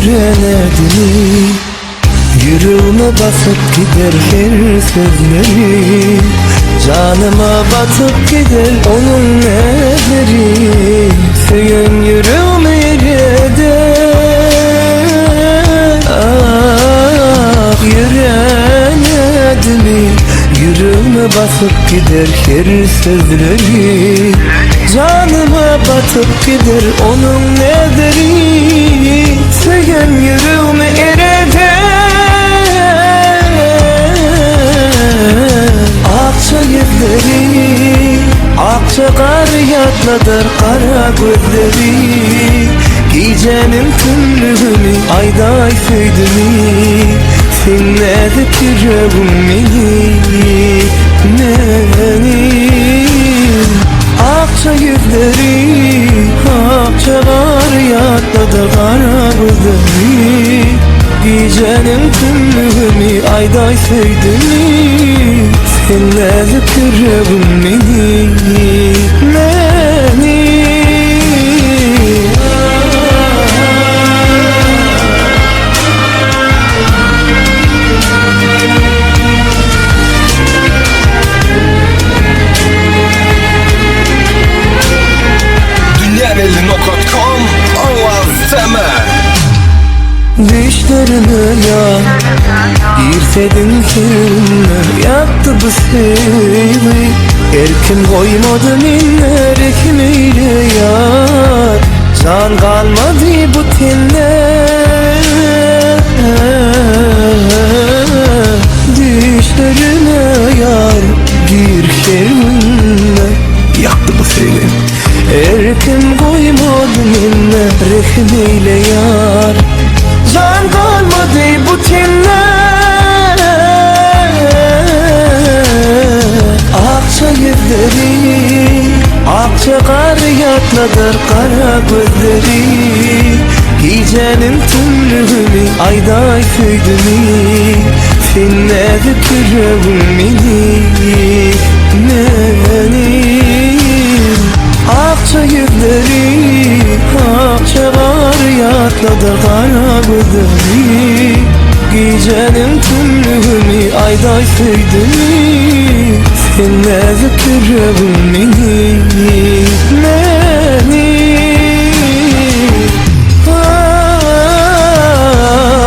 öğrenedim. Yüreğime basıp gider her sözleri, canıma batıp gider onun elleri. Söyün yüreğime yerede, ah yüreğine yüreğime basıp gider her sözleri, canıma batıp gider onun elleri. Söyün yüreğime yerede, akça yüzleri, akça kar yatladır kara gözleri. Gecenin tümlüğünü ayday söydüğünü, senle kirevim beni. Akça yüzleri, akça kar yatladır kara gözleri. Gecenin tümlüğünü ayday söydüğünü, senle kirevim beni. Dünyaneli.com Avaz deme. Düşlerimi ya girsedin kirime, yaktı bu sevgi. Erkin koymadı minler ekmeğiyle yar, can kalmadı bu tende. Düşlerime yar gir kirime, yaktı bu sevgi. Erkin koymadı minler ekmeğiyle yar, can kalmadı bu tenler. Akça yüzleri, akça kar yatladır kara gözleri. Gecenin tümlüğünü ayday söydüğünü, senle kirevim beni. Akça yüzleri, akça kar yatladır kara gözleri. Gecenin tümlüğünü ayday söydüğünü, senle kirevim beni.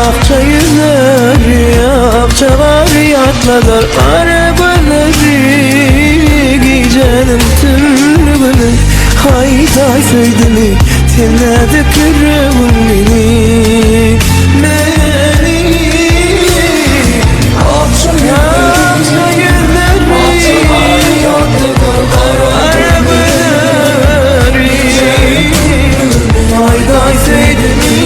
Akça yüzleri, akça kar yatladır kara gözleri. Gecenin tümlüğünü ayday söydüğünü, senle kirevim beni. Akça yüzleri, ayday söydüğünü,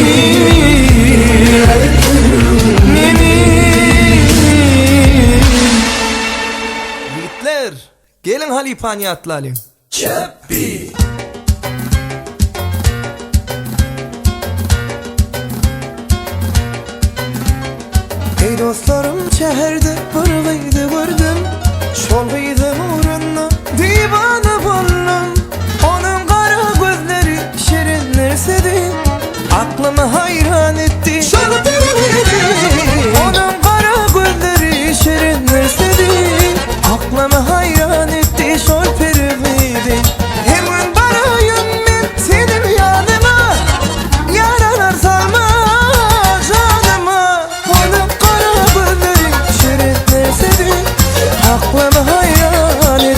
Yiğitler, gelin Halipani atlayalım. Çeppi. ey dostlarım şehirde bir gıydı gördüm, şol gıydın uğruna divana boldum. Onun kara gözleri şirin nersedi, aklımı hayran etti. Onun kara gözleri şirin nersedi, aklımı hayran etti. Şol perividi, hemen barayım ben senin yanıma, yaralar salma canıma. Onun kara gözleri şirin nersedi, aklımı hayran etti.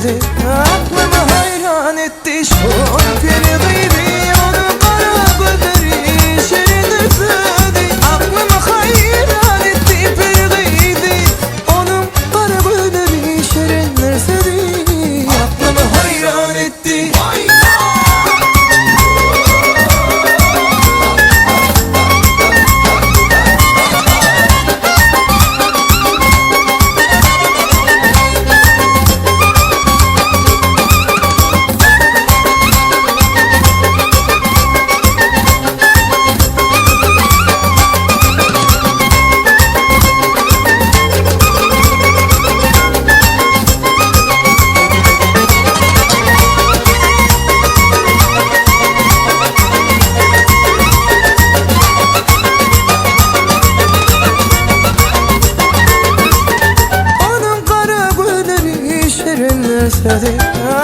özledi. Aklımı hayran etti şoförü gıydi. Onun kara gözleri şirin özledi. Aklımı hayran etti bir gıydi. Onun kara gözleri şirin özledi. Aklımı hayran etti.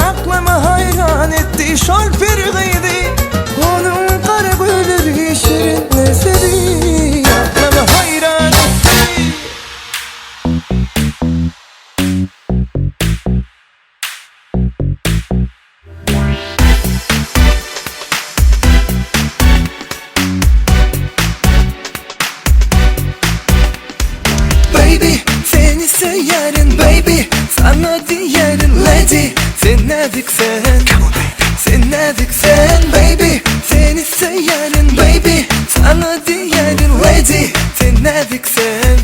Aklımı hayran etti şoför gıydı. Onun kara gözleri şirin özledi. Aklımı hayran etti. Baby seni severim baby. Sana diyerim lady. Sen nediksen, sen nediksen baby. Seni severim baby. Sana diyerim lady. Sen nediksen,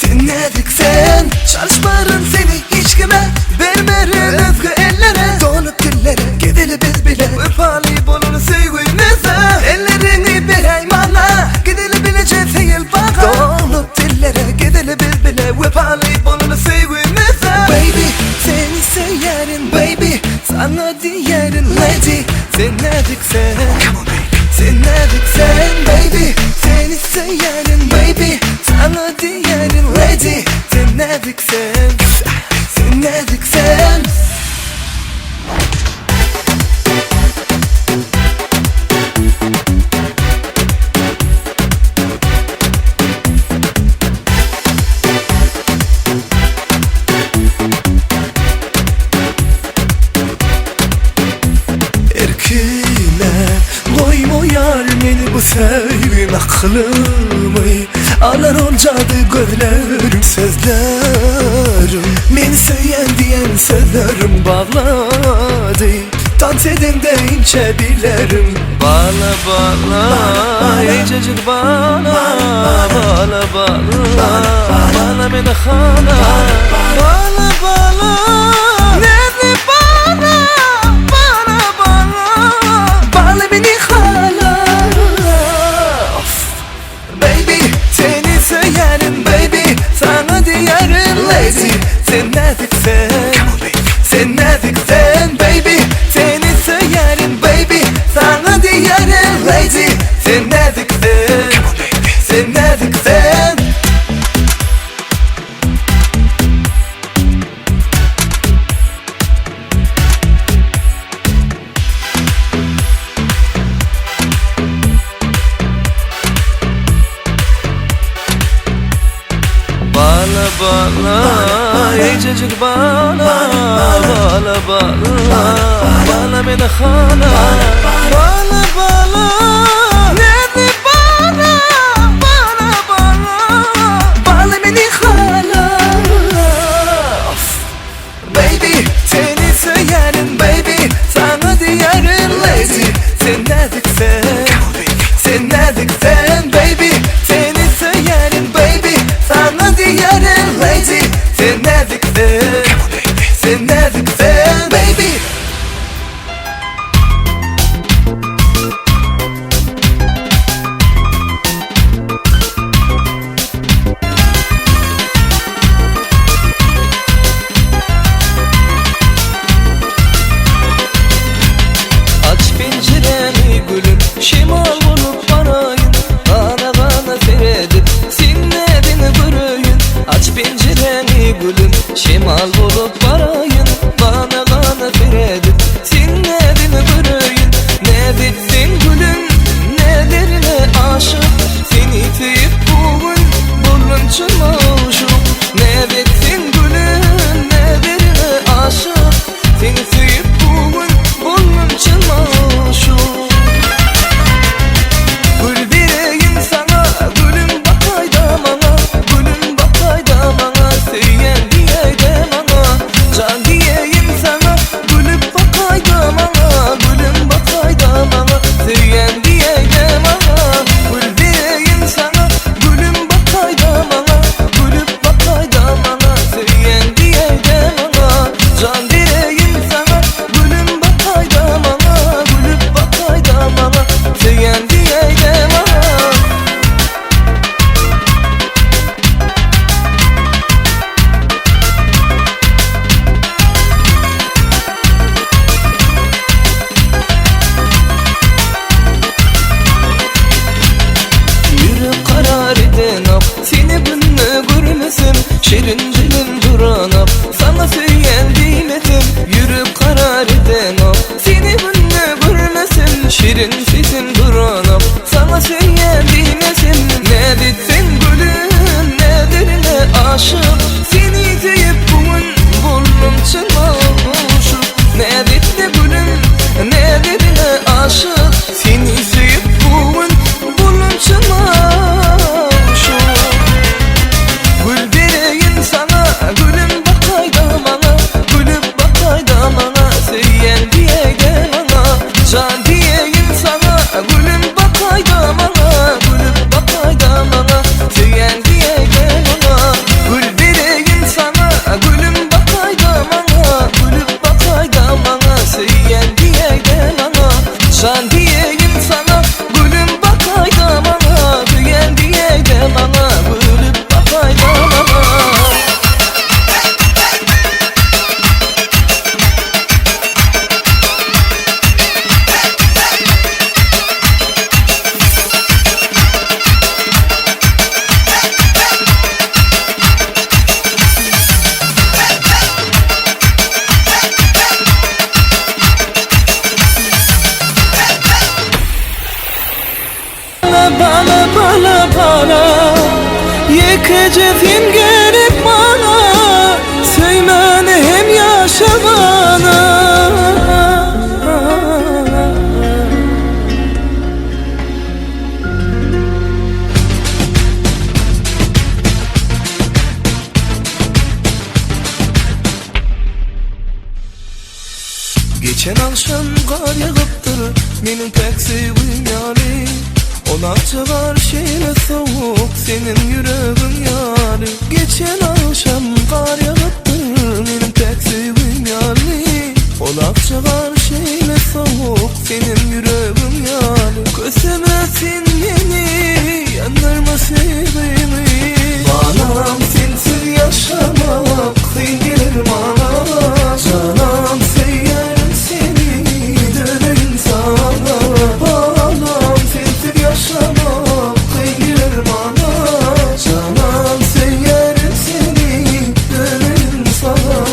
sen nediksen. Çalışmarım seni hiç kime. Vermerim özgü ellere. Donup dillere gideli biz bile. Öpali bolunu sevgimize. Ellerini vereyim bana. Gideli bileceğim seyil bana. Donup dillere gideli biz bile. Öpali bolunu sevgimize. Baby seni severim baby. Sana diyerim lady. Sen nediksen, sen nediksen baby. Seni severim baby. Sana diyerim lady. Sen nediksen, sen nediksen. Beni bu sevgin aklımı alar olcadı gözlerim sözlerim. Beni söyleyen diyen sözlerim bağladı. Dans edin de ince bilerim. Bağla bağla ey çocuk bağla. Bağla bağla bağla beni hala. Bağla bağla nerede bağla. Bağla bağla bağla beni hala. Baby seni severim baby. Sana diyerim lady. Sen nediksen, sen nediksen baby. Seni severim baby. Sana diyerim lady. Sen nediksen, sen nediksen. Bağla bağla ey çocuk bağla. Bağla bağla bağla beni hala. Bağla bağla nerede bağla. Bağla bağla bağla beni hala. Baby seni severim baby. Sana diyerim lady. Sen nediksen, sen nediksen baby. Seni severim baby. Sana diyerim lady. Sen nediksen, sen nediksen baby. Aç pencereni gülüm, şimal bulup barayın. Kana kana seyredip sinledin bürüyün. Aç pencereni gülüm, şimal bulup barayın. Geçeceksin gerek bana, söymeni hem yaşamana. Geçen akşam kar yağıptır benim pek sevdiğim yâri. Ona çıkar şeyle soğuk senin yüreğin yâri. Geçen akşam kar yağıptır benim pek sevdiğim yâri. Ona çıkar şeyle soğuk senin yüreğin yâri. Kösemesin beni, yandırma sevdiğimi. Anam sensiz yaşamak kıyın gelir bana. Canım seyyarım seni dönerim sana. Anam sensiz yaşamak kıyın gelir bana. Canım seyyarım seni dönerim sana.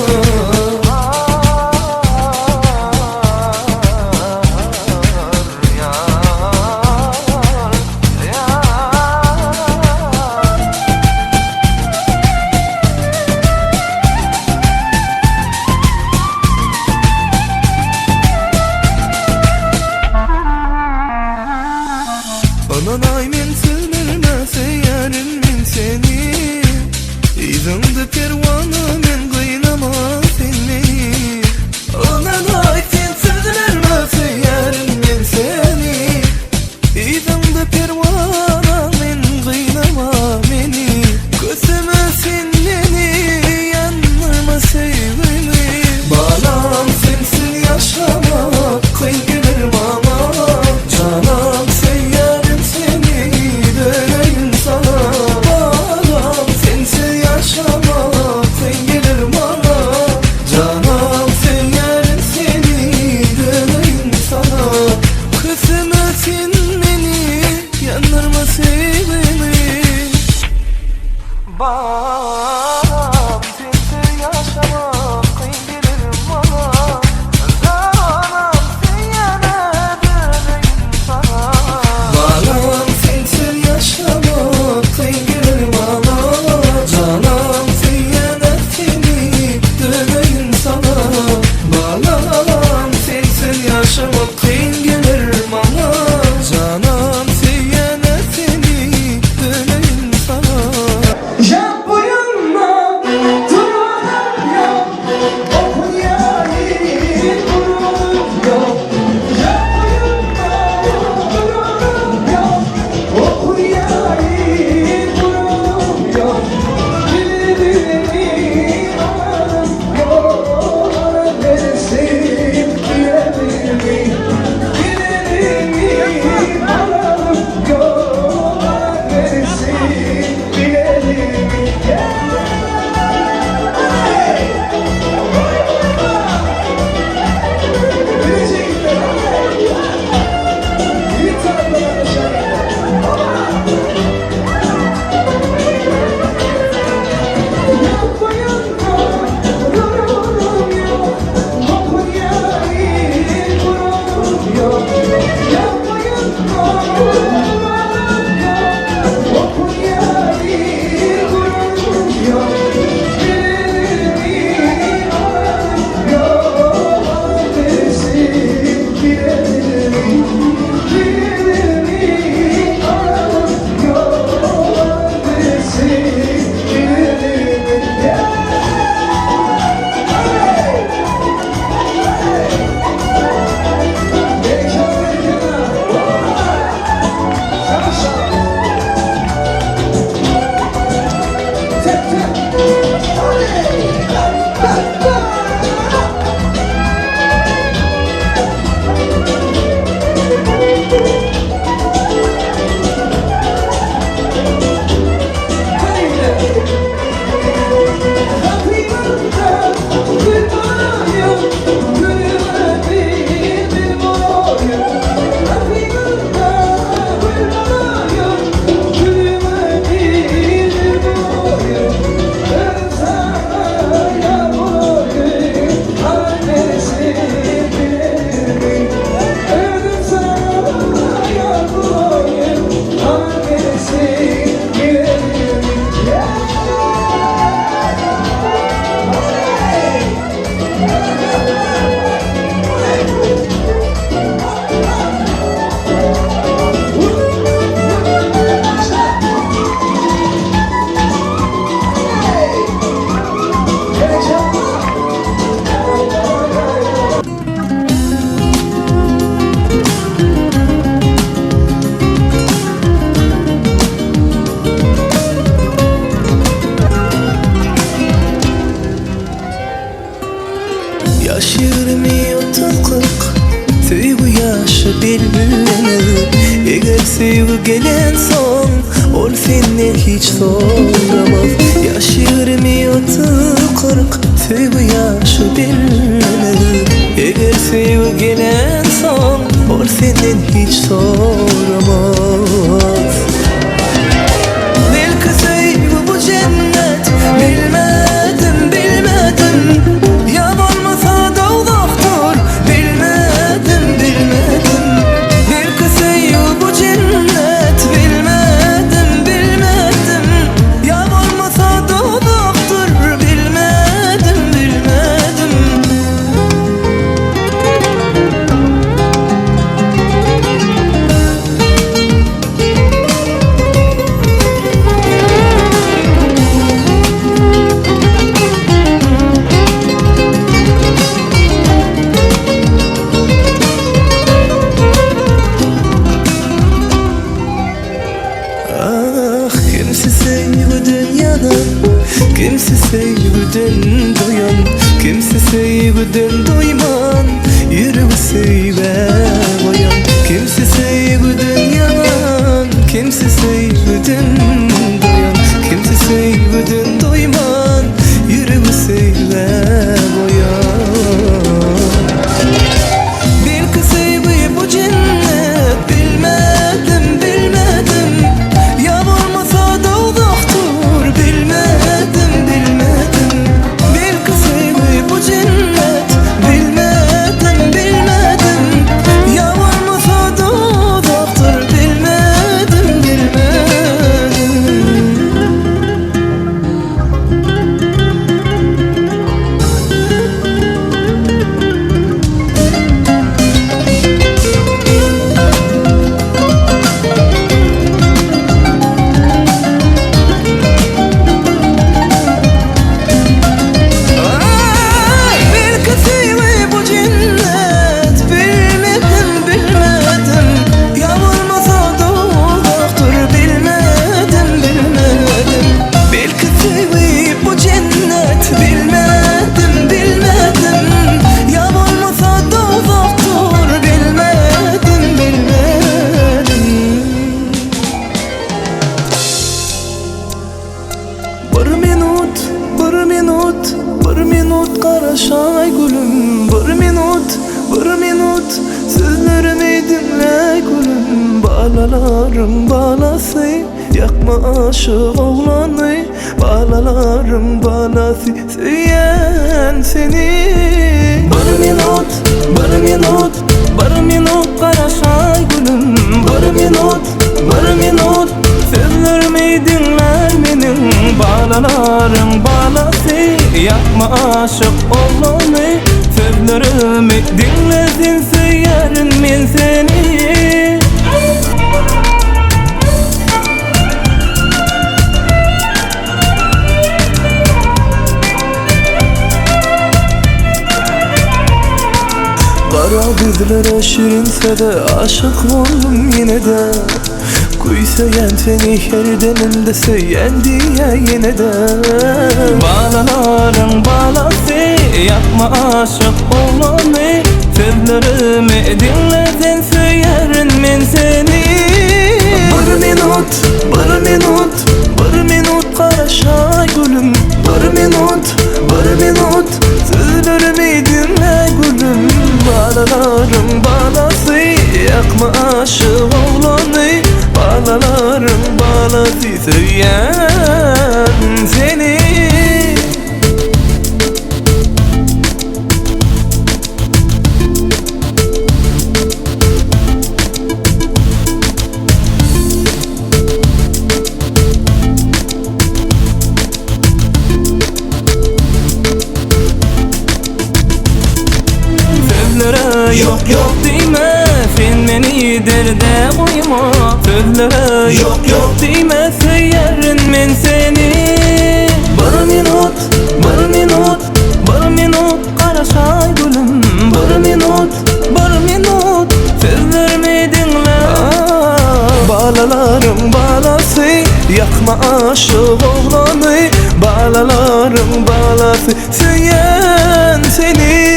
20 30 40 Süygü yaşı bilmeli Eğer süygü gelen son ol seni hiç soramaz. Yaş 20 30 40 Süygü yaşı bilmeli Eğer süygü gelen son ol seni hiç soramaz. Belki süygü bu cennet bilmedim bilmedim. Ya olmasa da uzaktur bilmedim bilmedim. Belki süygü bu cennet bilmedim bilmedim. Ya olmasa da uzaktır bilmedim bilmedim. Kimse sevgi dünyadan, kimse sevgiden doyan, kimse sevgiden doyman, yüreği sevge koyan. Kimse sevgi dünyadan, kimse sevgiden doyan, kimse sevgiden doyman, yüreği sevge koyan. Belki sevgi bu cennet bilmedim bilmedim. Ya olmasa da uzaktır bilmedim bilmedim. Belki sevgi bu cennet bilmedim bilmedim. Ya olmasa da uzaktır bilmedim bilmedim. Belki sevgi bu cennet bilmedim bilmedim. Ya olmasa da uzaktır bilmedim bilmedim. Belki sevgi bu cennet bilmedim bilmedim. Ya olmasa da uzaktır bilmedim bilmedim. Bir minut qarashay gülüm. Bir minut sözlerimi dinle gülüm. Balalarım balası yakma aşık oğlanı. Balalarım balası söyleyen seni. Bir minut qarashay gülüm. Bir minut sözlerimi dinle menin. Balalarım balası yakma aşık oğlanı. Sözlerimi dinlesin söylerim men seni. Kara gözlere şirinse de aşık oldum yine de. Kuy söyleyen seni her deminde söyleyen diye yine de. Balaların balası yapma aşık olanı. Sözlerimi dinlesen söylerim men seni. Bir minut qarashay gülüm. Bir minut sözlerimi dinle gülüm. Balalarım balası yakma aşık oğlanı. Balalarım balası söyleyen seni. Yok deme sen beni derde koyma. Sözlere yok deme söylerim men seni. Bir minut qarashay gülüm. Bir minut sözlerimi dinle. Balalarım balası yakma aşık oğlanı. Balalarım balası söyleyen seni.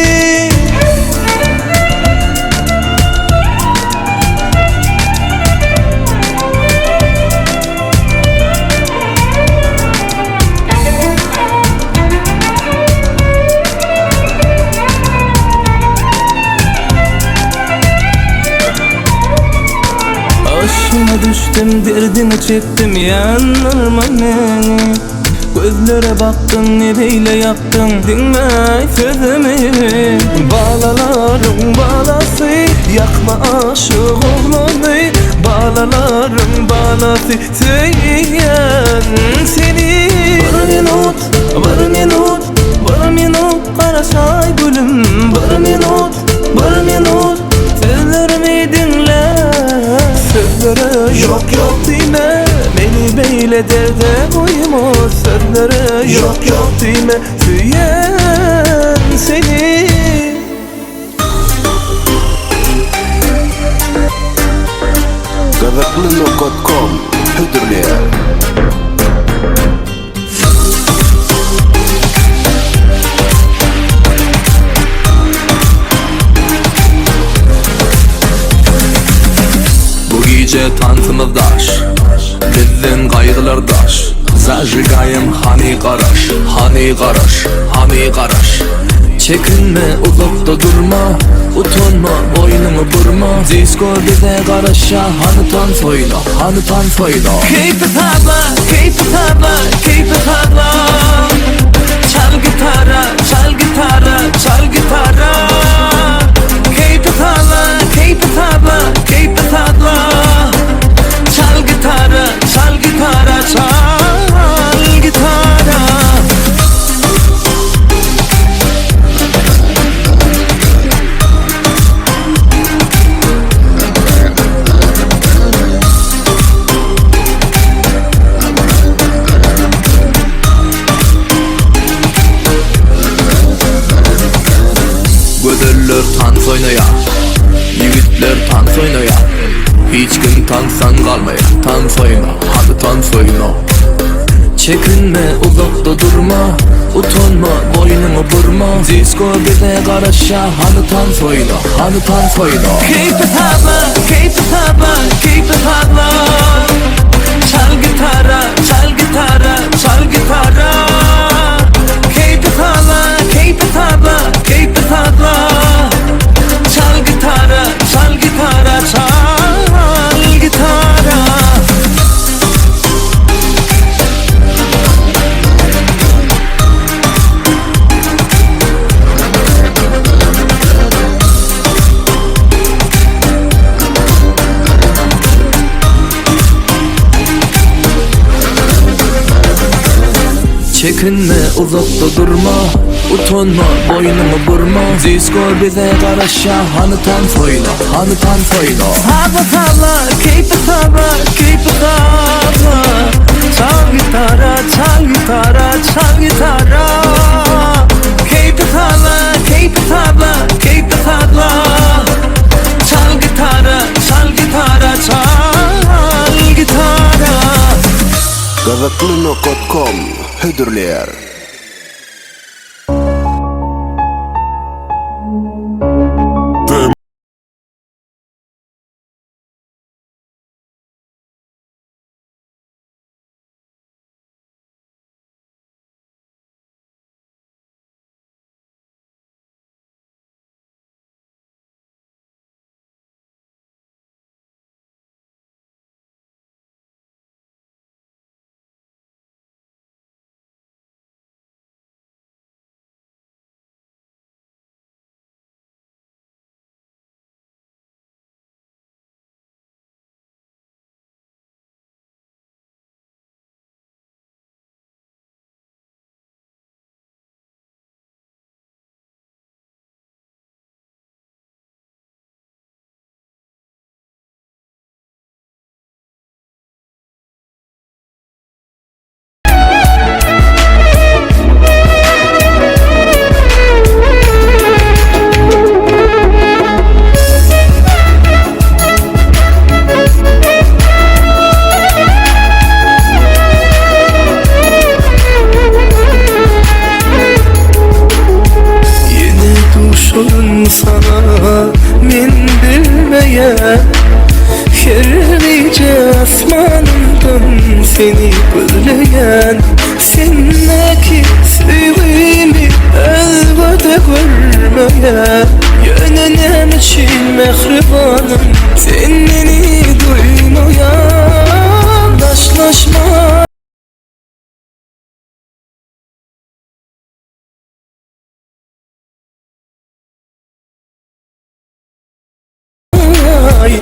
düştüm, derdini çektim, yanırma meni. Gözlere baktın, ne beyle yaptın, dinme sözümü. Bağlaların bağlası, yakma aşık oğlanı. Bağlaların bağlası, söyleyen seni. Bir minut karasay gülüm. Bir minut sözlerimi dinle. Sözlere yok deme, beni beyle derde koyma. Sözlere yok deme, söyleyen seni. Kazaklıno.com Hüdürlüğe Bu gece tansımızdaş, bizden kaygılardaş. Zajigayım hani karaş. Çekinme, uzakta durma, utanma, boynunu burma. Disco bize karışa, hani tan soyla. Keep it hava. Çal gitara. Keep it hava. Çal gitara. Gödürler tans oynaya, yigitler tans oynaya. Hiç kim tanssan kalmaya, tans oyna, hadi tans oyna. Çekinme, uzakta durma, utanma, boynunu burma. Disco bize karışa, hadi tans oyna. Keep it hava. Çal gitara. Keep it hava. Çal gitara. Çekinme, uzakta durma, utanma, boynumu burma. Disco bize karışa, hani tan soyla. Hava, keep it hava. Çal gitara. Keep it hava. Çal gitara. Kazaklıno.com Hüdürlüğe sana min bilmeyen Kerlice asmanından seni gözleyen Sendeki sevgimi elbette görmeyen Yönenem için mehribanım sen beni duymayan Daşlaşma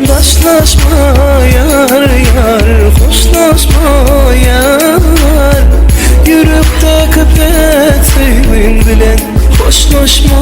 Daşlaşma yar yar, hoşlaşma yar. Yürekte köpek sevin bilen hoşlaşma.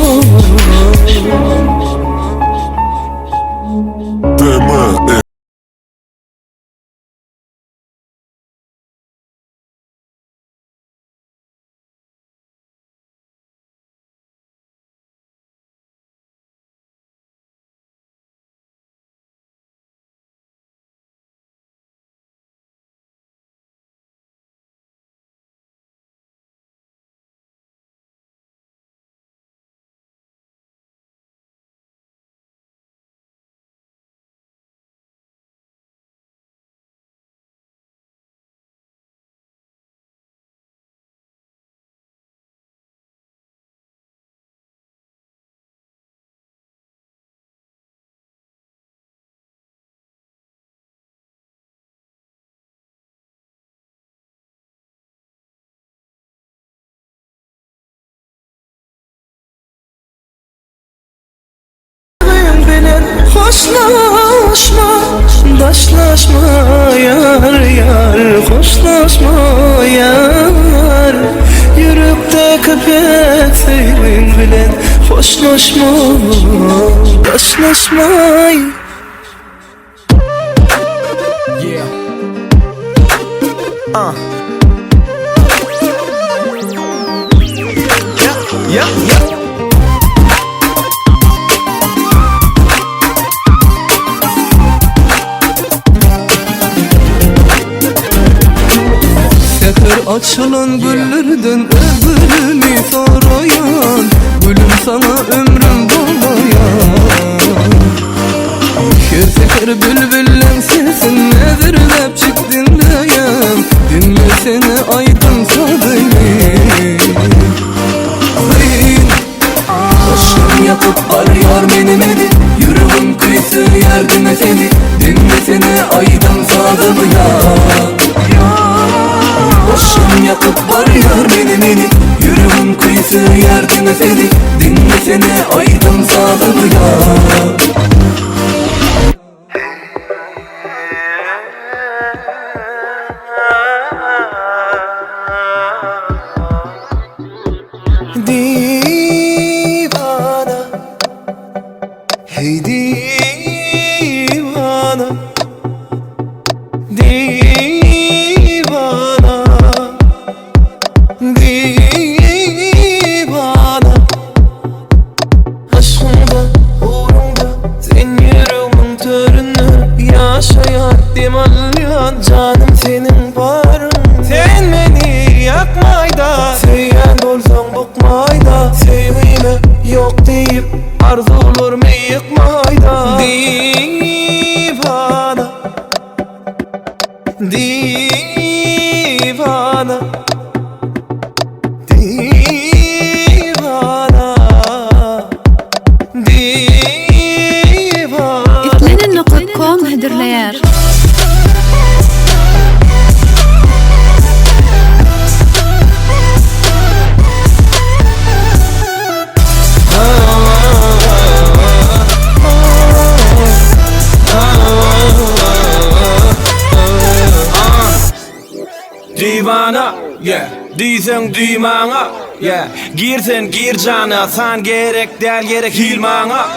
Hoşlaşma, daşlaşma yar yar, hoşlaşma yar. Yürekte köpek sevin bilen hoşlaşma, daşlaşma. Yeah. Yeah. Seher açılan güllerden öbürünü sorayan, gülüm sana ömrüm dolayan. Her sefer bülbüllen sesin nedirlep çık dinleyen, dinlesene aydın sadını. Başım yakıp arıyor beni, yüreğim kıyısı yerdine seni, dinlesene aydın sadını ya. Başım yakıp arıyor beni, yüreğim kıyısı yerdine seni, dinlesene aydın sadını ya. Divana, hey divana, divana, divana. Aşkımda, uğrumda, sen yüreğimin törünü yaşayar demalyan, canım senin varın. Sen beni yakmayda, sevyen olsan bıkmayda, sevgime yok deyip arzularımı yıkmayda. Divana, divana, divana, divana. İtlenin.com hedirleyer. Divana, yeah, diysen dimana, yeah. Girsen gir cana, san gerek del gerek hilmana.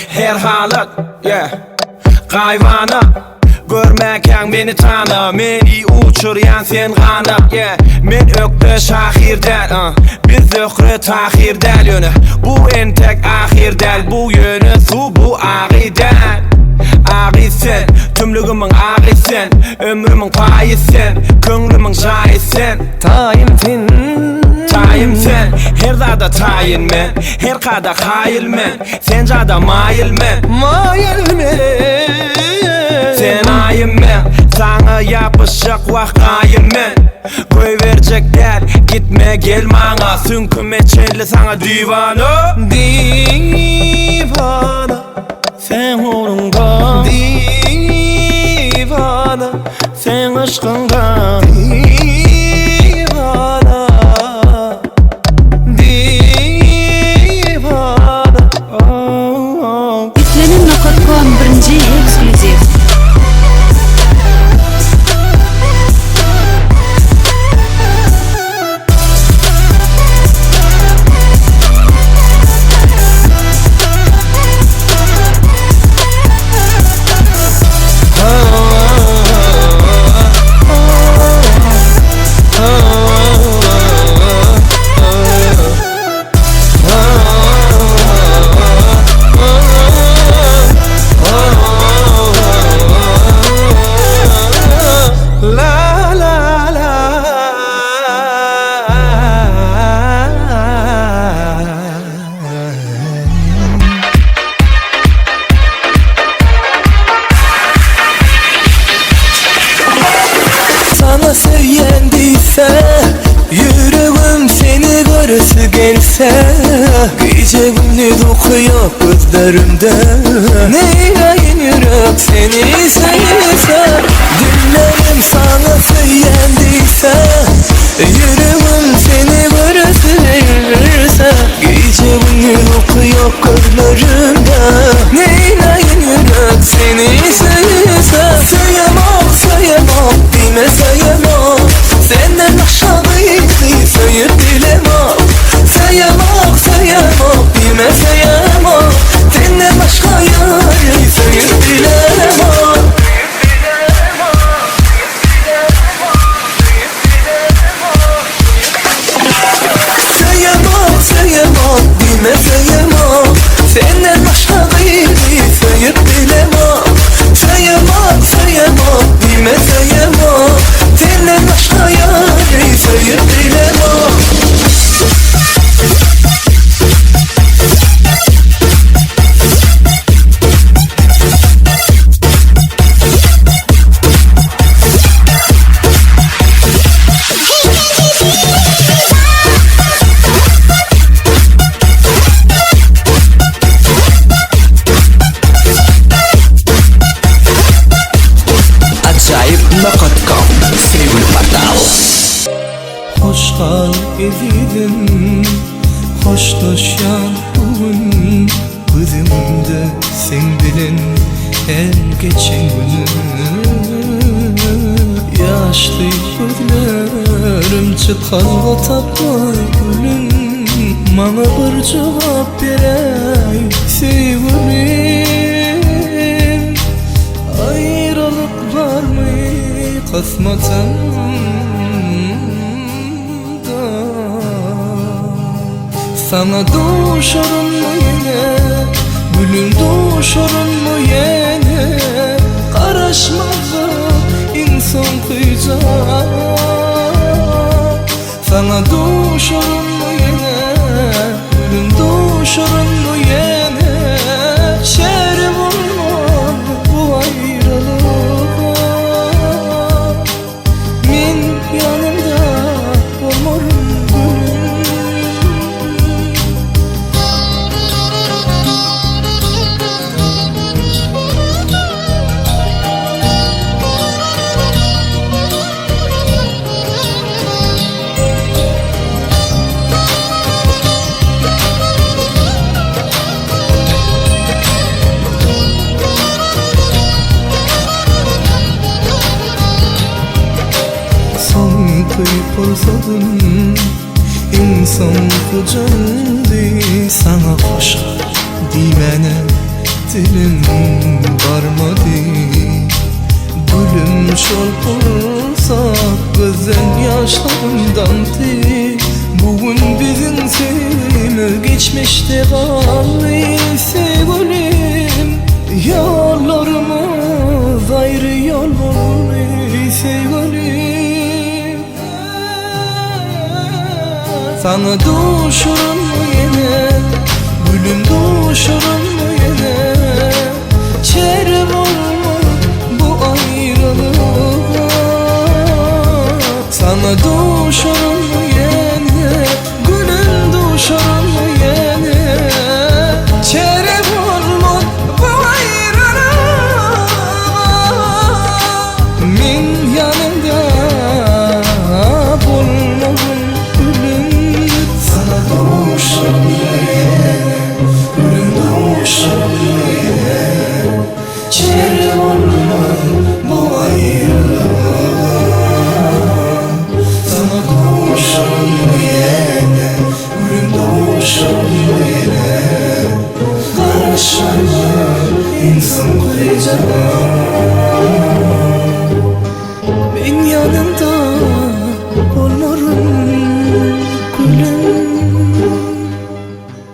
Her halat, yeah. Kayvana, görmeken beni tanı, meni uçuryan sen gana, yeah. Men ökte şahir del, biz ökre tahir del yönü. Bu en tek ahir del, bu yönü su bu aği del. Aği sen, tümlüğümün aği sen, ömrümün payı sen, kömrümün şahi sen. Tayim sen, Tayim sen, her dada tayin men, her kada hayil men, sen cada mayil men. mayel mi? Sen ayım men, sana yapışık vakayil men. Koy verecekler, gitme gel bana, sünküme çelli sana divana. Divana, Sen uğrunda divana, sen gelse, gece gündüz okuyor gözlerimde. Neyleyin yürek seni sevse, dillerim sana söylendiyse, yüreğim seni bırakırsa, gece gündüz okuyor gözlerimde. Neyleyin yürek seni sevse, sayamam sayamam dime sayamam, senden aşağıydı sayıp bilemem. Sayamam sayamam dime sayamam, senden başka yarı sayıp bilemem. Sayamam sayamam dime sayamam, senden başka gayri sayıp bilemem. Sayamam sayamam dime sayamam, senden başka yarı sayıp bilemem. Acayip.com sevgili portal. Hoş kal ezidim, hoşlaşan bugün, gözümde sen bilen her geçen günü. Yaşlı gözlerim çıkan tapma gülüm, bana bir cevap berey sevgilim. Ayrılık var mı kısmetimde? Sana düşerim mi yine, gülüm düşerim mi yine? Karışmadı insan kıyacak. Sana düşerim mi yine, gülüm düşerim mi yine? Şerim olmaz bu ayrılığa, min yanımda olmarım gülüm. Kıypırsadım insan kucağımdı, sana hoş dimene dilim varmadı. Gülüm şol olsa gözden yaşlarımdandı. Bugün bizim sevgimiz geçmişte kaldı sevgilim. Yollarımız ayrı yol oldu sevgilim. Sana düşerim mi yine, gülüm düşerim mi yine? Çarem olmaz bu ayrılığa. Sana düşerim mi yine, gülüm düşerim mi yine? Çarem olmaz bu ayrılığa, min yanında bulmam. Çarem olmaz bu ayrılığa, sana kavuşan yine, gülüm kavuşan yine. Karışan insan kıyacak.